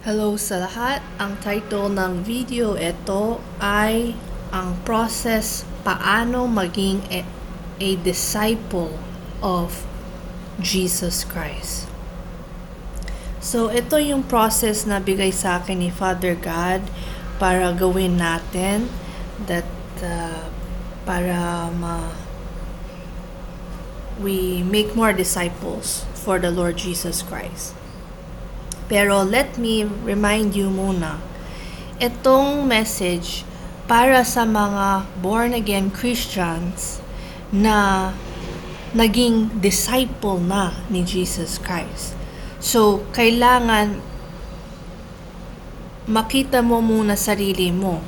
Hello sa lahat. Ang title ng video ito ay ang process paano maging a disciple of Jesus Christ. So ito yung process na bigay sa akin ni Father God para gawin natin that para we make more disciples for the Lord Jesus Christ. Pero let me remind you muna, itong message para sa mga born-again Christians na naging disciple na ni Jesus Christ. So, kailangan makita mo muna sarili mo.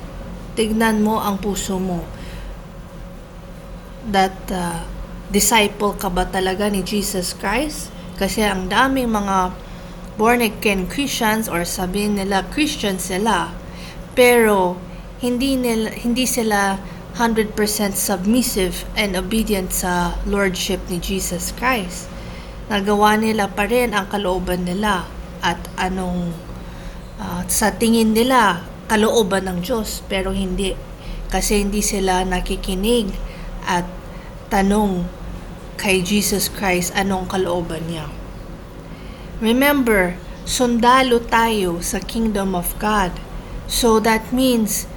Tignan mo ang puso mo. That disciple ka ba talaga ni Jesus Christ? Kasi ang daming mga born-again Christians or sabihin nila Christians sila, pero hindi sila 100% submissive and obedient sa lordship ni Jesus Christ. Nagawa nila pa rin ang kalooban nila at anong sa tingin nila kalooban ng Diyos, pero hindi, kasi hindi sila nakikinig at tanong kay Jesus Christ anong kalooban niya. Remember, sundalo tayo sa kingdom of God. So that means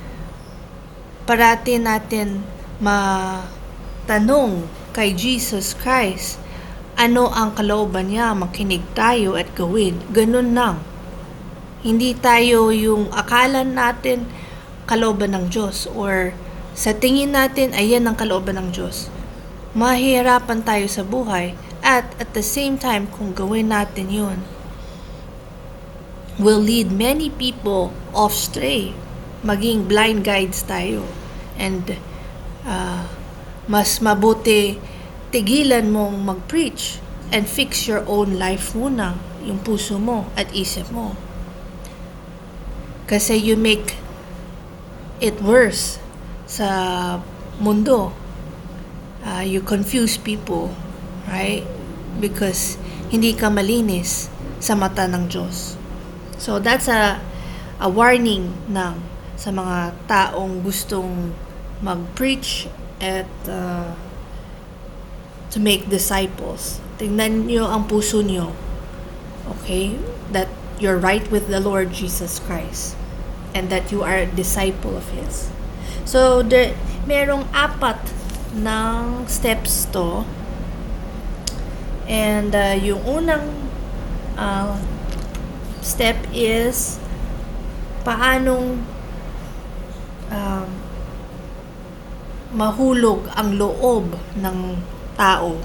parati natin matanong kay Jesus Christ ano ang kalooban niya, makinig tayo at gawin. Ganun lang. Hindi tayo yung akala natin kalooban ng Diyos or sa tingin natin ayan ang kalooban ng Diyos. Mahihirapan tayo sa buhay. At the same time, kung gawin natin yun, will lead many people off stray. Maging blind guides tayo. And mas mabuti tigilan mong mag-preach and fix your own life muna, yung puso mo at isip mo. Kasi you make it worse sa mundo. You confuse people, right? Because hindi ka malinis sa mata ng Diyos. So that's a warning na sa mga taong gustong mag-preach at to make disciples. Tingnan nyo ang puso nyo. Okay? That you're right with the Lord Jesus Christ and that you are a disciple of His. So merong 4 ng steps to. And yung unang step is paanong mahulog ang loob ng tao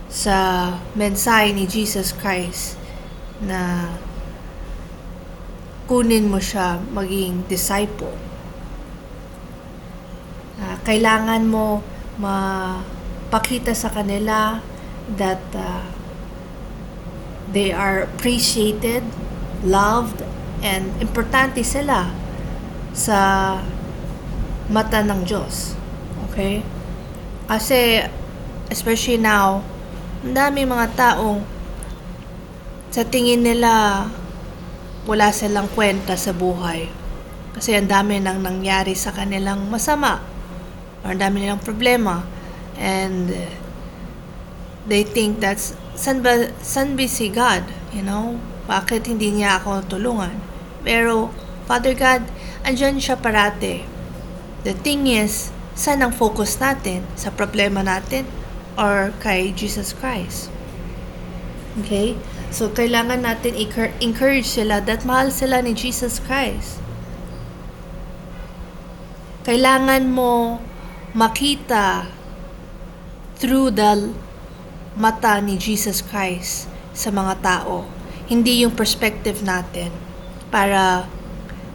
sa mensahe ni Jesus Christ na kunin mo siya maging disciple. Kailangan mo mapakita sa kanila that they are appreciated, loved, and importante sila sa mata ng Diyos. Okay? Kasi, especially now, ang dami mga taong sa tingin nila wala silang kwenta sa buhay. Kasi ang dami nang nangyari sa kanilang masama. Or ang dami nilang problema. And they think that's san ba si God, you know? Bakit hindi niya ako tulungan? Pero Father God, andyan siya parate. The thing is, saan ang focus natin? Sa problema natin or kay Jesus Christ? Okay? So kailangan natin encourage sila that mahal sila ni Jesus Christ. Kailangan mo makita through the mata ni Jesus Christ sa mga tao. Hindi yung perspective natin para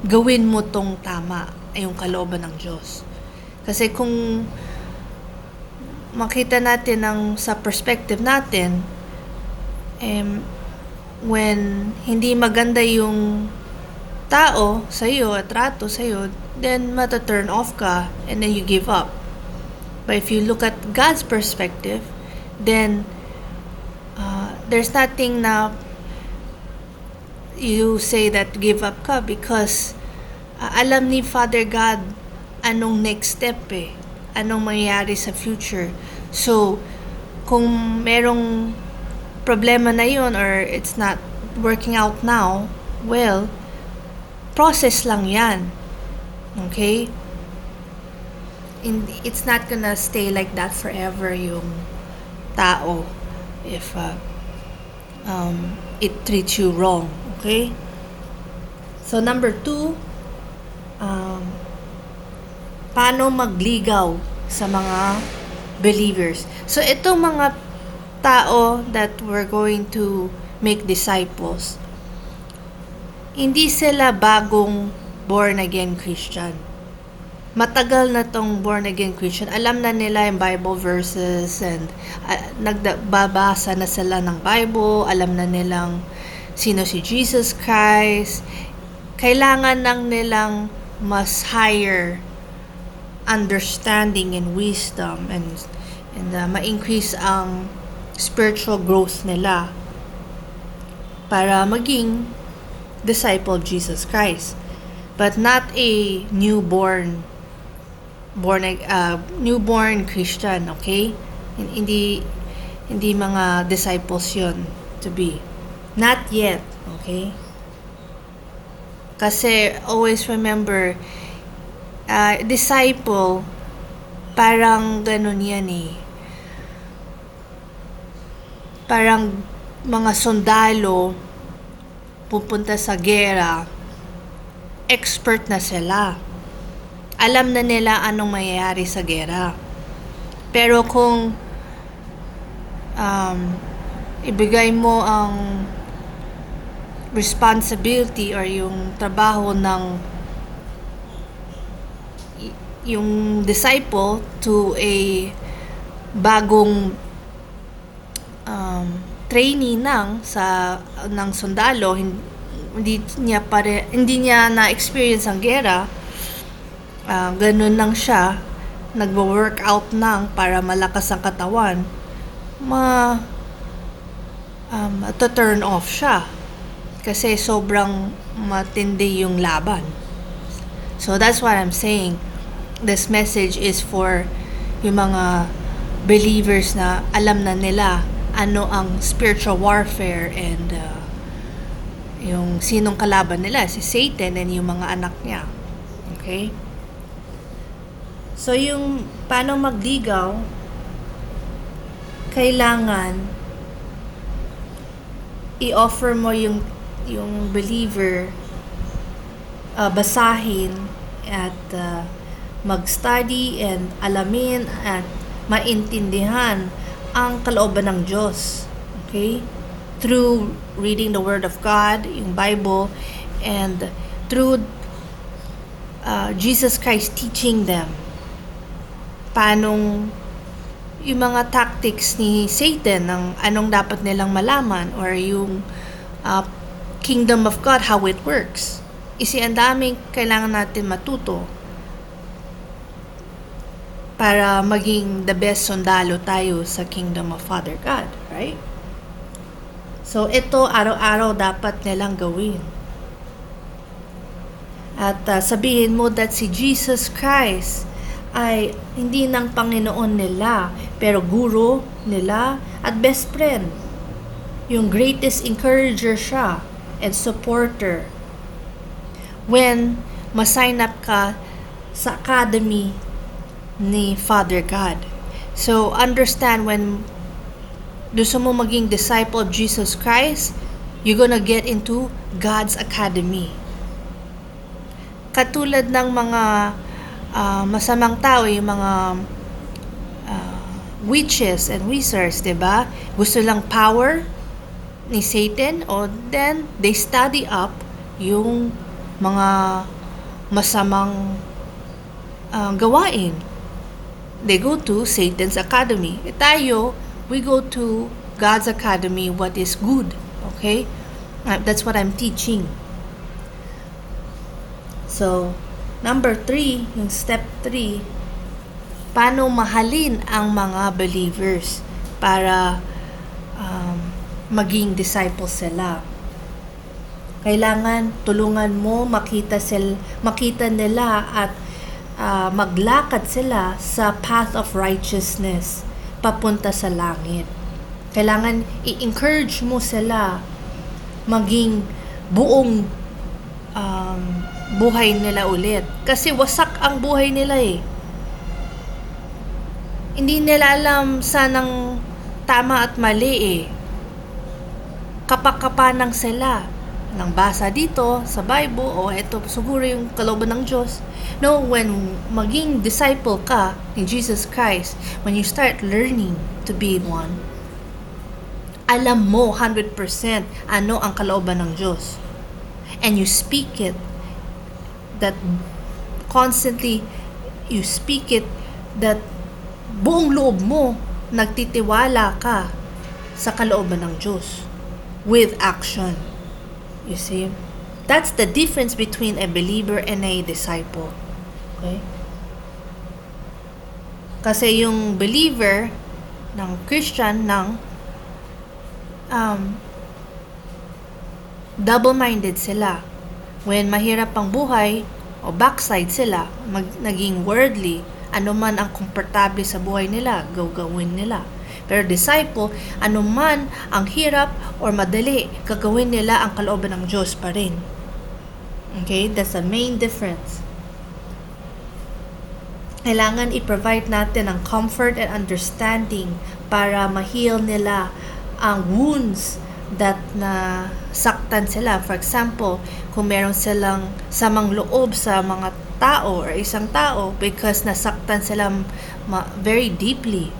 gawin mo tong tama ay yung kalooban ng Diyos. Kasi kung makita natin ang sa perspective natin, when hindi maganda yung tao sa iyo at trato sa iyo, then mata-turn off ka and then you give up. But if you look at God's perspective, then there's nothing na you say that give up ka because alam ni Father God anong next step anong mangyayari sa future. So, kung merong problema na yun or it's not working out now, well, process lang yan. Okay? It's not gonna stay like that forever yung tao if it treats you wrong. Okay? So, number 2, paano magligaw sa mga believers. So, itong mga tao that we're going to make disciples, hindi sila bagong born-again Christian. Matagal na tong born-again Christian. Alam na nila yung Bible verses and nagbabasa na sila ng Bible. Alam na nilang sino si Jesus Christ. Kailangan lang nilang mas higher understanding and wisdom and ma-increase ang spiritual growth nila para maging disciple of Jesus Christ, but not a newborn Christian. Okay, hindi mga disciples yun to be, not yet. Okay, kasi always remember, disciple, parang ganun yan parang mga sundalo pupunta sa gera, expert na sila. Alam na nila anong mangyayari sa gera. Pero kung ibigay mo ang responsibility or yung trabaho ng yung disciple to a bagong trainee ng sundalo, hindi niya na-experience ang gera, ganun lang siya, nagwo-workout lang para malakas ang katawan, turn off siya kasi sobrang matindi yung laban. So that's what I'm saying. This message is for yung mga believers na alam na nila ano ang spiritual warfare and yung sinong kalaban nila, si Satan and yung mga anak niya. Okay? So yung paano magligaw, kailangan i-offer mo yung believer, basahin at mag-study and alamin at maintindihan ang kalooban ng Diyos. Okay? Through reading the Word of God, yung Bible, and through Jesus Christ teaching them paanong yung mga tactics ni Satan, ng anong dapat nilang malaman, or yung kingdom of God, how it works. Ang daming kailangan natin matuto para maging the best sundalo tayo sa kingdom of Father God, right? So, ito araw-araw dapat nilang gawin. At sabihin mo that si Jesus Christ ay hindi ng Panginoon nila, pero guro nila at best friend. Yung greatest encourager siya and supporter. When ma-sign up ka sa academy ni Father God. So, understand, when gusto mo maging disciple of Jesus Christ, you're gonna get into God's academy. Katulad ng mga masamang tao, yung mga witches and wizards, diba? Gusto lang power ni Satan, o then they study up yung mga masamang gawain. They go to Satan's academy. Tayo, we go to God's academy, what is good. Okay? That's what I'm teaching. So, number 3, yung step 3, paano mahalin ang mga believers para maging disciples sila. Kailangan tulungan mo makita nila at maglakad sila sa path of righteousness papunta sa langit. Kailangan i-encourage mo sila maging buong buhay nila ulit. Kasi wasak ang buhay nila eh. Hindi nila alam sanang tama at mali eh. Kapakapanang sila. Nang basa dito sa Bible, ito siguro yung kalooban ng Diyos. No, when maging disciple ka ni Jesus Christ, when you start learning to be one, alam mo 100% ano ang kalooban ng Diyos. And you speak it, that constantly, you speak it, that buong loob mo, nagtitiwala ka sa kalooban ng Diyos with action. You see? That's the difference between a believer and a disciple. Okay? Kasi yung believer ng Christian double-minded sila. When mahirap ang buhay o backside sila, naging worldly, ano man ang komportable sa buhay nila, gawin nila. Pero disciple, anuman ang hirap or madali, gagawin nila ang kalooban ng Diyos pa rin. Okay? That's the main difference. Kailangan i-provide natin ang comfort and understanding para ma-heal nila ang wounds that na saktan sila. For example, kung meron silang samang loob sa mga tao or isang tao because nasaktan sila very deeply,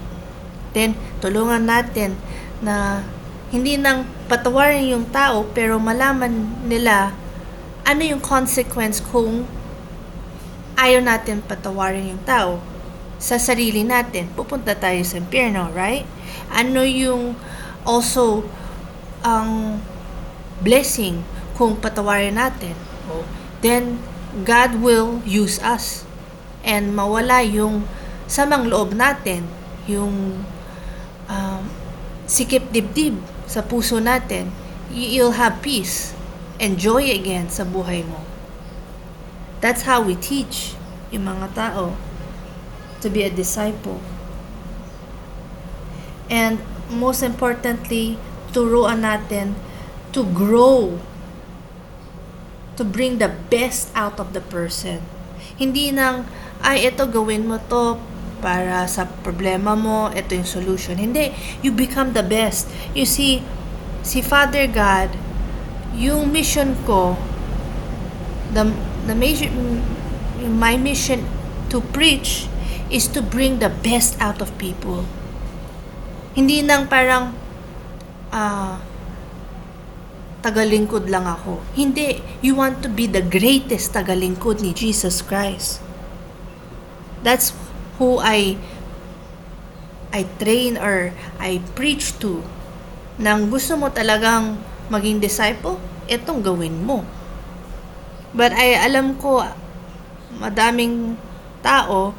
then tulungan natin na hindi nang patawarin yung tao pero malaman nila ano yung consequence kung ayaw natin patawarin yung tao. Sa sarili natin, pupunta tayo sa impyerno, right? Ano yung also ang blessing kung patawarin natin? Then God will use us and mawala yung samang loob natin, yung sikip dibdib sa puso natin. You'll have peace and joy again sa buhay mo. That's how we teach yung mga tao to be a disciple. And most importantly, turuan natin to grow, to bring the best out of the person. Hindi nang, ito gawin mo to para sa problema mo, ito yung solution. Hindi, you become the best. You see, si Father God, yung mission ko, my mission to preach is to bring the best out of people. Hindi nang parang tagalingkod lang ako. Hindi, you want to be the greatest tagalingkod ni Jesus Christ. That's who I train or I preach to. Nang gusto mo talagang maging disciple, etong gawin mo. But alam ko, madaming tao,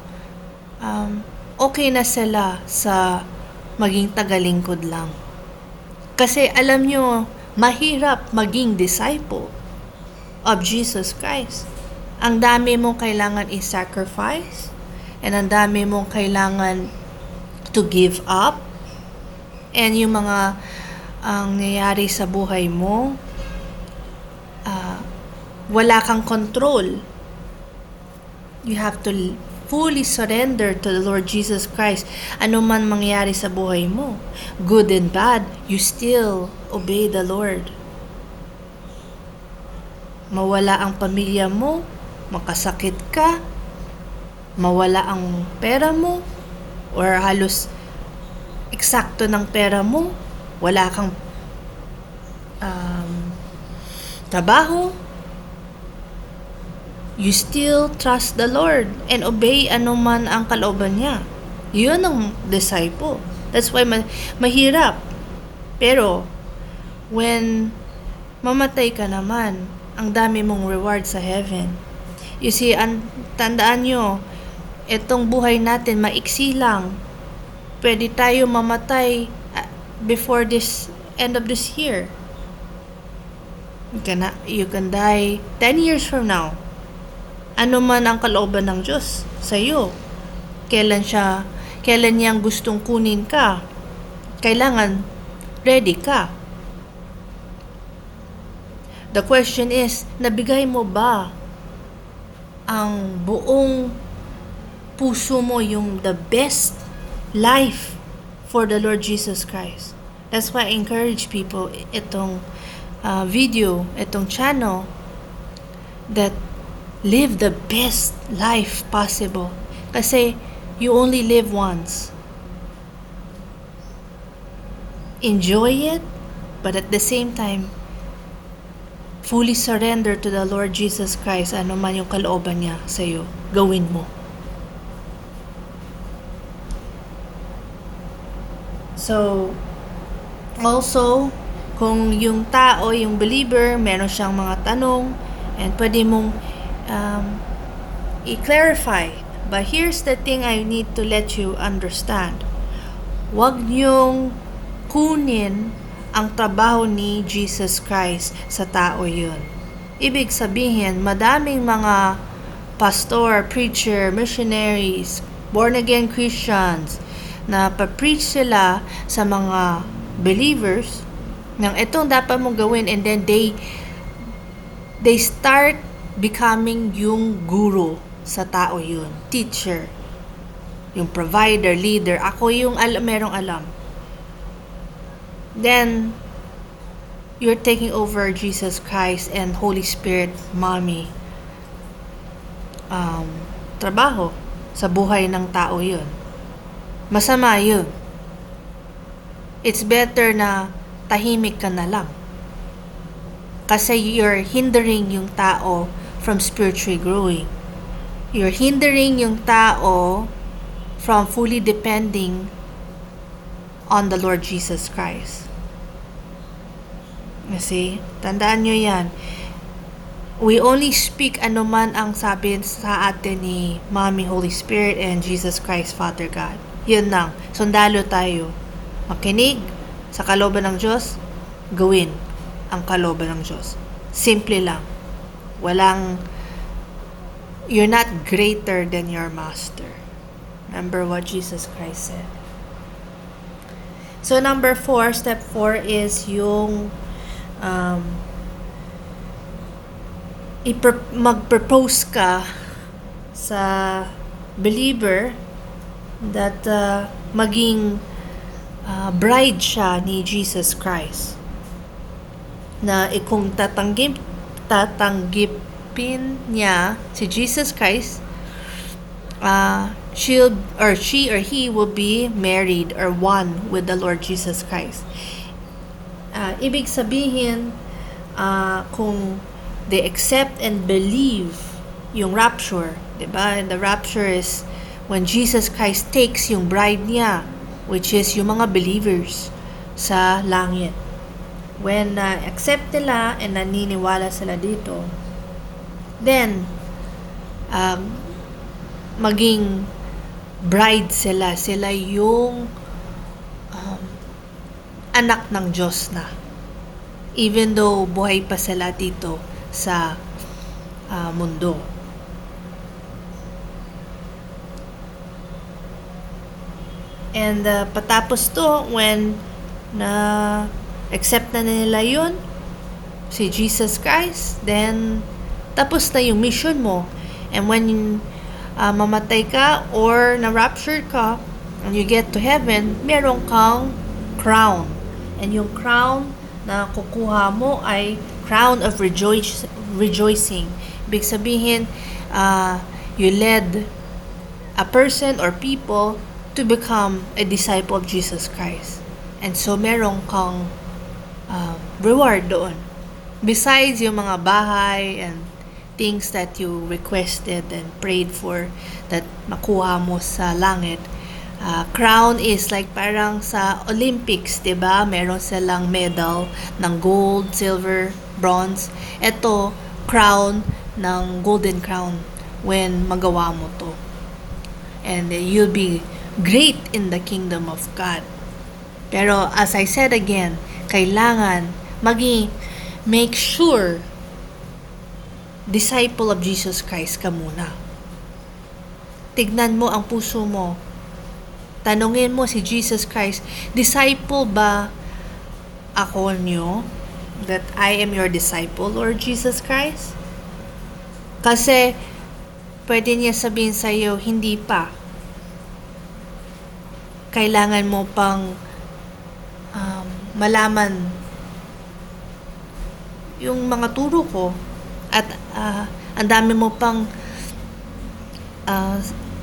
okay na sila sa maging tagalingkod lang. Kasi alam nyo, mahirap maging disciple of Jesus Christ. Ang dami mong kailangan i-sacrifice, and ang dami mong kailangan to give up, and yung mga ang nangyayari sa buhay mo, wala kang control. You have to fully surrender to the Lord Jesus Christ. Ano man mangyari sa buhay mo, good and bad, you still obey the Lord. Mawala ang pamilya mo, makasakit ka, mawala ang pera mo, or halos eksakto ng pera mo, wala kang trabaho, you still trust the Lord and obey anuman ang kalooban niya. Yun ang disciple. That's why mahirap. Pero when mamatay ka naman, ang dami mong reward sa heaven. You see, tandaan nyo, itong buhay natin maiksi lang. Pwede tayo mamatay before this end of this year. You can die 10 years from now. Ano man ang kalooban ng Diyos sa iyo. Kailan niyang gustong kunin ka. Kailangan ready ka. The question is, nabigay mo ba ang buong puso mo, yung the best life for the Lord Jesus Christ? That's why I encourage people itong video, itong channel, that live the best life possible. Kasi you only live once. Enjoy it, but at the same time, fully surrender to the Lord Jesus Christ. Ano man yung kalooban niya sa iyo, gawin mo. So, also, kung yung tao, yung believer, meron siyang mga tanong, and pwede mong i-clarify. But here's the thing I need to let you understand. Huwag niyong kunin ang trabaho ni Jesus Christ sa tao yun. Ibig sabihin, madaming mga pastor, preacher, missionaries, born-again Christians na pa-preach sila sa mga believers ng itong dapat mong gawin, and then they start becoming yung guru sa tao yun. Teacher, yung provider, leader. Ako yung merong alam. Then, you're taking over Jesus Christ and Holy Spirit, mommy, trabaho sa buhay ng tao yun. Masama yun. It's better na tahimik ka na lang. Kasi you're hindering yung tao from spiritually growing. You're hindering yung tao from fully depending on the Lord Jesus Christ. You see? Tandaan nyo yan. We only speak ano man ang sabi sa atin ni Mommy Holy Spirit and Jesus Christ Father God. Yun lang. Sundalo tayo. Makinig sa kalooban ng Diyos, gawin ang kalooban ng Diyos. Simple lang. You're not greater than your master. Remember what Jesus Christ said. So step 4 is yung mag-propose ka sa believer that maging bride siya ni Jesus Christ. Na kung tatanggipin niya si Jesus Christ, she or he will be married or one with the Lord Jesus Christ. Ibig sabihin, kung they accept and believe yung rapture, diba? And the rapture is when Jesus Christ takes yung bride niya, which is yung mga believers sa langit. When accept nila and naniniwala sila dito, then maging bride sila. Sila yung anak ng Diyos na. Even though buhay pa sila dito sa mundo. And patapos to, when accept na nila yun, si Jesus Christ, then tapos na yung mission mo. And when mamatay ka or na-rapture ka and you get to heaven, meron kang crown. And yung crown na kukuha mo ay crown of rejoicing. Ibig sabihin, you led a person or people to become a disciple of Jesus Christ. And so meron kang reward doon. Besides yung mga bahay and things that you requested and prayed for that makuha mo sa langit, crown is like parang sa Olympics, diba? Meron silang medal ng gold, silver, bronze. Ito, crown ng golden crown when magawa mo to. And you'll be great in the kingdom of God. Pero as I said again, kailangan maging make sure disciple of Jesus Christ ka muna. Tignan mo ang puso mo. Tanungin mo si Jesus Christ, disciple ba ako niyo? That I am your disciple, Lord Jesus Christ? Kasi pwede niya sabihin sa iyo, hindi pa. Kailangan mo pang malaman yung mga turo ko at ang dami mo pang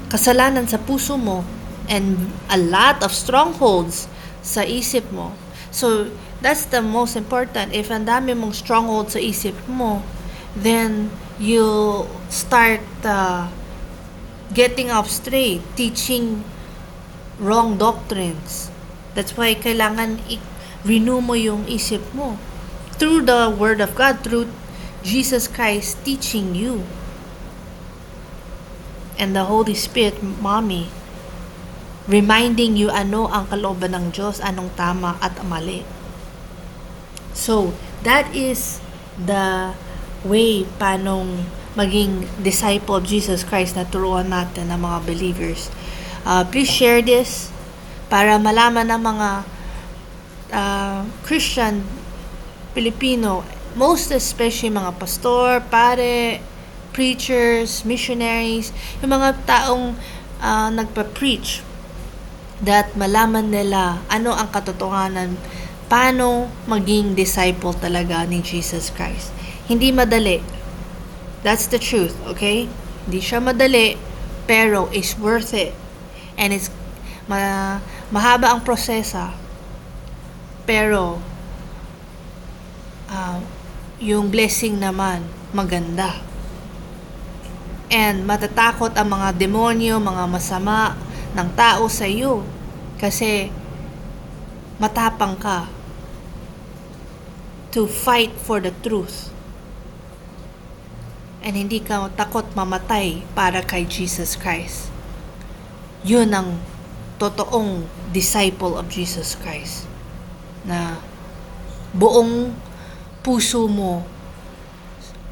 kasalanan sa puso mo and a lot of strongholds sa isip mo. So, that's the most important. If ang dami mong stronghold sa isip mo, then you start getting off straight, teaching wrong doctrines. That's why kailangan renew mo yung isip mo through the Word of God, through Jesus Christ teaching you. And the Holy Spirit, Mommy, reminding you ano ang kalooban ng Diyos, anong tama at mali. So, that is the way panong maging disciple of Jesus Christ na turuan natin ng mga believers. Please share this para malaman ng mga Christian Filipino, most especially mga pastor, pare, preachers, missionaries, yung mga taong nagpa-preach, that malaman nila ano ang katotohanan, paano maging disciple talaga ni Jesus Christ. Hindi madali. That's the truth, okay? Hindi siya madali, pero it's worth it. And it's mahaba ang prosesa, pero yung blessing naman maganda. And matatakot ang mga demonyo, mga masama ng tao sa iyo kasi matapang ka to fight for the truth. And hindi ka takot mamatay para kay Jesus Christ. Yun ang totoong disciple of Jesus Christ. Na buong puso mo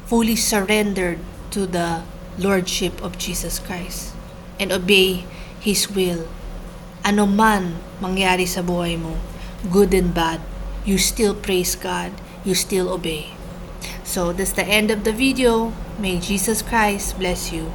fully surrendered to the Lordship of Jesus Christ and obey His will. Ano man mangyari sa buhay mo, good and bad, you still praise God, you still obey. So that's the end of the video. May Jesus Christ bless you.